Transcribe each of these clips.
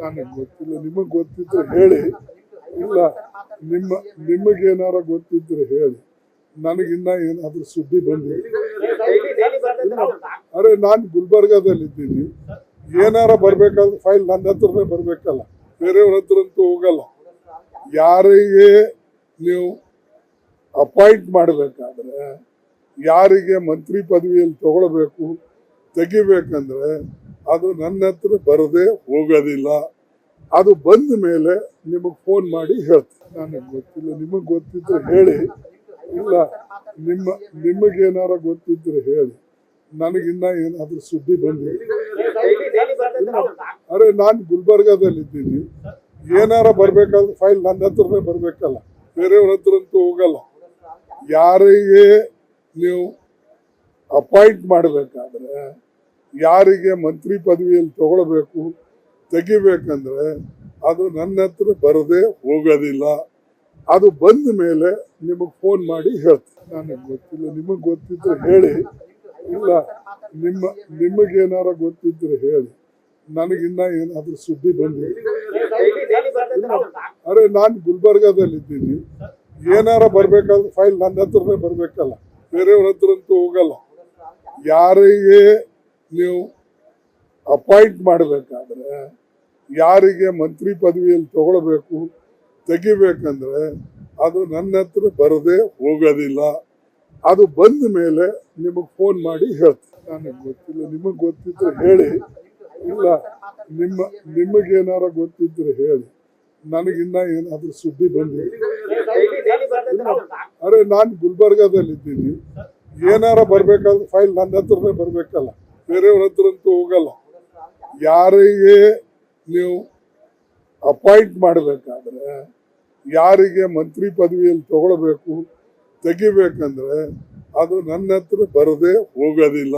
ನನಗೆ ಗೊತ್ತಿಲ್ಲ. ನಿಮಗೆ ಗೊತ್ತಿದ್ರೆ ಹೇಳಿ. ಇಲ್ಲ ನಿಮಗೇನಾರ ಗೊತ್ತಿದ್ರೆ ಹೇಳಿ. ನನಗಿನ್ನ ಏನಾದ್ರೂ ಸುದ್ದಿ ಬಂದಿದೆ. ಅರೆ ನಾನು ಗುಲ್ಬರ್ಗಾದಲ್ಲಿದ್ದೀನಿ. ಏನಾರ ಬರ್ಬೇಕಾದ್ರೆ ಫೈಲ್ ನನ್ನ ಹತ್ರನೇ ಬರ್ಬೇಕಲ್ಲ, ಬೇರೆಯವ್ರ ಹತ್ರ ಅಂತೂ ಹೋಗಲ್ಲ. ಯಾರಿಗೆ ನೀವು ಅಪಾಯಿಂಟ್ ಮಾಡಬೇಕಾದ್ರೆ, ಯಾರಿಗೆ ಮಂತ್ರಿ ಪದವಿಯಲ್ಲಿ ತಗೊಳ್ಬೇಕು ತೆಗಿಬೇಕಂದ್ರೆ ಅದು ನನ್ನ ಹತ್ರ ಬರದೆ ಹೋಗೋದಿಲ್ಲ. ಅದು ಬಂದ ಮೇಲೆ ನಿಮಗೆ ಫೋನ್ ಮಾಡಿ ಹೇಳ್ತೀನಿ. ನನಗೆ ಗೊತ್ತಿಲ್ಲ. ನಿಮಗೆ ಗೊತ್ತಿದ್ರೆ ಹೇಳಿ. ಇಲ್ಲ ನಿಮಗೇನಾರ ಗೊತ್ತಿದ್ರೆ ಹೇಳಿ. ನನಗಿನ್ನ ಏನಾದ್ರೂ ಸುದ್ದಿ ಬಂದಿದೆ. ಅರೆ ನಾನು ಗುಲ್ಬರ್ಗಾದಲ್ಲಿದ್ದೀನಿ. ಏನಾರ ಬರ್ಬೇಕಾದ್ರೆ ಫೈಲ್ ನನ್ನ ಹತ್ರನೇ ಬರ್ಬೇಕಲ್ಲ, ಬೇರೆಯವ್ರ ಹತ್ರ ಅಂತೂ ಹೋಗಲ್ಲ. ಯಾರಿಗೆ ನೀವು ಅಪಾಯಿಂಟ್ ಮಾಡಬೇಕಾದ್ರೆ, ಯಾರಿಗೆ ಮಂತ್ರಿ ಪದವಿಯಲ್ಲಿ ತಗೊಳ್ಬೇಕು ತೆಗಿಬೇಕಂದ್ರೆ ಅದು ನನ್ನ ಹತ್ರ ಬರದೆ ಹೋಗೋದಿಲ್ಲ. ಅದು ಬಂದ ಮೇಲೆ ನಿಮಗೆ ಫೋನ್ ಮಾಡಿ ಹೇಳ್ತೀನಿ. ನನಗೆ ಗೊತ್ತಿಲ್ಲ. ನಿಮಗೆ ಗೊತ್ತಿದ್ರೆ ಹೇಳಿ. ಇಲ್ಲ ನಿಮಗೇನಾರ ಗೊತ್ತಿದ್ರೆ ಹೇಳಿ. ನನಗಿನ್ನ ಏನಾದ್ರೂ ಸುದ್ದಿ ಬಂದಿದೆ. ಅರೆ ನಾನು ಗುಲ್ಬರ್ಗಾದಲ್ಲಿದ್ದೀನಿ. ಏನಾರ ಬರ್ಬೇಕಾದ್ರೆ ಫೈಲ್ ನನ್ನ ಹತ್ರನೇ ಬರ್ಬೇಕಲ್ಲ, ಬೇರೆಯವ್ರ ಹತ್ರ ಅಂತೂ ಹೋಗಲ್ಲ. ಯಾರಿಗೆ ನೀವು ಅಪಾಯಿಂಟ್ ಮಾಡಬೇಕಾದ್ರೆ, ಯಾರಿಗೆ ಮಂತ್ರಿ ಪದವಿಯಲ್ಲಿ ತಗೊಳ್ಬೇಕು ತೆಗಿಬೇಕಂದ್ರೆ ಅದು ನನ್ನ ಹತ್ರ ಬರದೆ ಹೋಗೋದಿಲ್ಲ. ಅದು ಬಂದ ಮೇಲೆ ನಿಮಗೆ ಫೋನ್ ಮಾಡಿ ಹೇಳ್ತೀನಿ. ನನಗೆ ಗೊತ್ತಿಲ್ಲ. ನಿಮಗೆ ಗೊತ್ತಿದ್ರೆ ಹೇಳಿ. ಇಲ್ಲ ನಿಮಗೇನಾರ ಗೊತ್ತಿದ್ರೆ ಹೇಳಿ. ನನಗಿನ್ನ ಏನಾದ್ರೂ ಸುದ್ದಿ ಬಂದಿದೆ. ಅರೆ ನಾನು ಗುಲ್ಬರ್ಗಾದಲ್ಲಿದ್ದೀನಿ. ಏನಾರ ಬರ್ಬೇಕಾದ್ರೆ ಫೈಲ್ ನನ್ನ ಹತ್ರನೇ ಬರ್ಬೇಕಲ್ಲ, ಬೇರೆಯವ್ರ ಹತ್ರ ಅಂತೂ ಹೋಗಲ್ಲ. ಯಾರಿಗೆ ನೀವು ಅಪಾಯಿಂಟ್ ಮಾಡಬೇಕಾದ್ರೆ, ಯಾರಿಗೆ ಮಂತ್ರಿ ಪದವಿಯಲ್ಲಿ ತಗೊಳ್ಬೇಕು ತೆಗಿಬೇಕಂದ್ರೆ ಅದು ನನ್ನ ಹತ್ರ ಬರದೆ ಹೋಗೋದಿಲ್ಲ.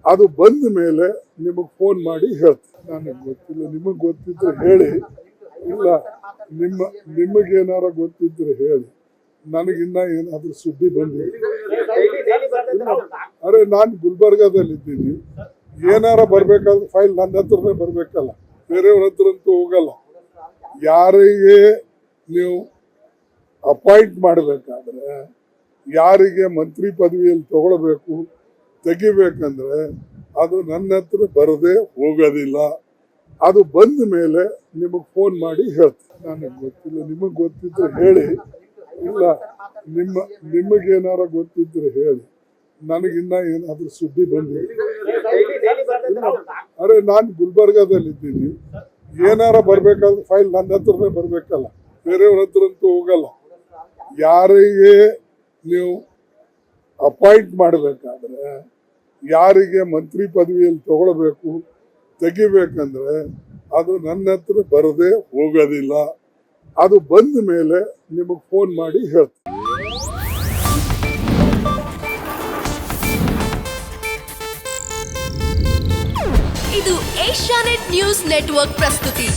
ಅದು ಬಂದ ಮೇಲೆ ನಿಮಗೆ ಫೋನ್ ಮಾಡಿ ಹೇಳ್ತೀನಿ. ನನಗೆ ಗೊತ್ತಿಲ್ಲ. ನಿಮಗೆ ಗೊತ್ತಿದ್ರೆ ಹೇಳಿ. ಇಲ್ಲ ನಿಮಗೇನಾರ ಗೊತ್ತಿದ್ರೆ ಹೇಳಿ. ನನಗಿನ್ನ ಏನಾದ್ರೂ ಸುದ್ದಿ ಬಂದಿದೆ. ಅರೆ ನಾನು ಗುಲ್ಬರ್ಗಾದಲ್ಲಿದ್ದೀನಿ. ಏನಾರ ಬರ್ಬೇಕಾದ್ರೆ ಫೈಲ್ ನನ್ನ ಹತ್ರನೇ ಬರ್ಬೇಕಲ್ಲ, ಬೇರೆಯವ್ರ ಹತ್ರ ಅಂತೂ ಹೋಗಲ್ಲ. ಯಾರಿಗೆ ನೀವು ಅಪಾಯಿಂಟ್ ಮಾಡಬೇಕಾದ್ರೆ, ಯಾರಿಗೆ ಮಂತ್ರಿ ಪದವಿಯಲ್ಲಿ ತಗೊಳ್ಬೇಕು ತೆಗಿಬೇಕಂದ್ರೆ ಅದು ನನ್ನ ಹತ್ರ ಬರದೆ ಹೋಗೋದಿಲ್ಲ. ಅದು ಬಂದ ಮೇಲೆ ನಿಮಗೆ ಫೋನ್ ಮಾಡಿ ಹೇಳ್ತೀನಿ. ನನಗೆ ಗೊತ್ತಿಲ್ಲ. ನಿಮಗೆ ಗೊತ್ತಿದ್ರೆ ಹೇಳಿ. ಇಲ್ಲ ನಿಮಗೇನಾರ ಗೊತ್ತಿದ್ರೆ ಹೇಳಿ. ನನಗಿನ್ನ ಏನಾದ್ರೂ ಸುದ್ದಿ ಬಂದಿದೆ. ಅರೆ ನಾನು ಗುಲ್ಬರ್ಗಾದಲ್ಲಿದ್ದೀನಿ. ಏನಾರ ಬರ್ಬೇಕಾದ್ರೆ ಫೈಲ್ ನನ್ನ ಹತ್ರನೇ ಬರ್ಬೇಕಲ್ಲ, ಬೇರೆಯವ್ರ ಹತ್ರ ಅಂತೂ ಹೋಗಲ್ಲ. ಯಾರಿಗೆ ನೀವು ಅಪಾಯಿಂಟ್ ಮಾಡಬೇಕಾದ್ರೆ, ಯಾರಿಗೆ ಮಂತ್ರಿ ಪದವಿಯಲ್ಲಿ ತಗೊಳ್ಬೇಕು ತೆಗಿಬೇಕಂದ್ರೆ ಅದು ನನ್ನ ಹತ್ರ ಬರದೆ ಹೋಗೋದಿಲ್ಲ. ಅದು ಬಂದ ಮೇಲೆ ನಿಮಗೆ ಫೋನ್ ಮಾಡಿ ಹೇಳ್ತೀನಿ. ಇದು ಏಷ್ಯಾನೆಟ್ ನ್ಯೂಸ್ ನೆಟ್ವರ್ಕ್ ಪ್ರಸ್ತುತಿ.